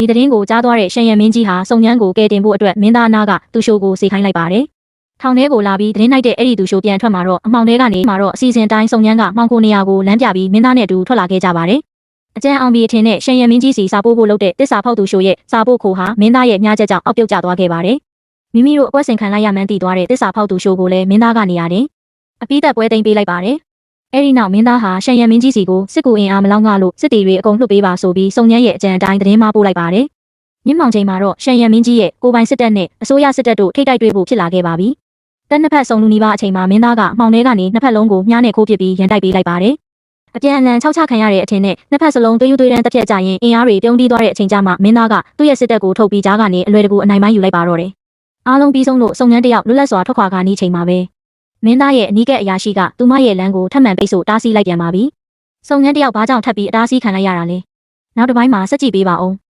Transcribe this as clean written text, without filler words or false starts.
ဒီသတင်းကိုကြားသွားတဲ့ရှန်ရန်မင်းကြီးဟာစုံညမ်းကိုကယ်တင်ဖို့အတွက်မင်းသားအနာကသူရှိုကိုစေခိုင်းလိုက်ပါတယ်။ထောင်ထဲကိုလာပြီးသတင်းလိုက်တဲ့အဲ့ဒီသူရှိုပြန်ထွက်มาတော့အမှောင်ထဲကနေမှာတော့အစီအစဉ်တိုင်းစုံညမ်းကမှောင်ခိုနေရာကိုလမ်းပြပြီးမင်းသားနဲ့အတူထွက်လာခဲ့ကြပါတယ်။အကျန်းအောင်ပြီးအထင်နဲ့ရှန်ရန်မင်းကြီးစီစာပို့ဖို့လုပ်တဲ့တစ္ဆာဖောက်သူရှိုရဲ့စာပို့ခိုဟာမင်းသားရဲ့မြားချက်ကြောင့်အောက်ပြုတ်ကျသွားခဲ့ပါတယ်။မိမိတို့အကွက်ဆင်ခံလိုက်ရမှန်းသိသွားတဲ့တစ္ဆာဖောက်သူရှိုကိုလည်းမင်းသားကနေရတယ်။အပိသက်ပွဲသိမ်းပေးလိုက်ပါတယ်။အဲ့ဒီနောက်မင်းသားဟာရှန်ရန်မင်းကြီးစီကိုစစ်ကူအင်အားမလောက်ငှလို့စစ်တီတွေအကုန်လွှတ်ပေးပါဆိုပြီးစုံညမ်းရဲ့အကြံအတိုင်းသတင်းမပို့လိုက်ပါတယ်။မြင့်မောင်ချိန်မှာတော့ရှန်ရန်မင်းကြီးရဲ့ကိုပိုင်စစ်တပ်နဲ့အစိုးရစစ်တပ်တို့ထိတိုက်တွေ့ဖို့ဖြစ်လာခဲ့ပါပြီ။တပ်နှစ်ဖက်စုံလူနီးပါးအချိန်မှာမင်းသားကမှောင်ထဲကနေနှစ်ဖက်လုံးကိုမြားနဲ့ခိုးပစ်ပြီးရန်တိုက်ပေးလိုက်ပါတယ်။အပြန်အလှန်6ချခံရတဲ့အထင်နဲ့နှစ်ဖက်စလုံးသွေးယူသွေးရန်တစ်ဖြတ်ကြရင်အင်အားတွေပြုံးတီးသွားတဲ့အချိန်ကျမှမင်းသားကသူ့ရဲ့စစ်တပ်ကိုထုတ်ပြီးကြားကနေအလွယ်တကူအနိုင်ပိုင်းယူလိုက်ပါတော့တယ်။အားလုံးပြီးဆုံးလို့စုံညမ်းတယောက်လွတ်လပ်စွာထွက်ခွာခါနီးချိန်မှာပဲမင်းသားရဲ့အနီးကပ်အရာရှိကသူမရဲ့လမ်းကိုထပ်မံပိတ်ဆို့တားဆီးလိုက်ပြန်ပါပြီ။စုံညမ်းတယောက်ဘာကြောင့်ထပ်ပြီးအတားဆီးခံလိုက်ရတာလဲ။နောက်တစ်ပိုင်းမှာဆက်ကြည့်ပေးပါဦး။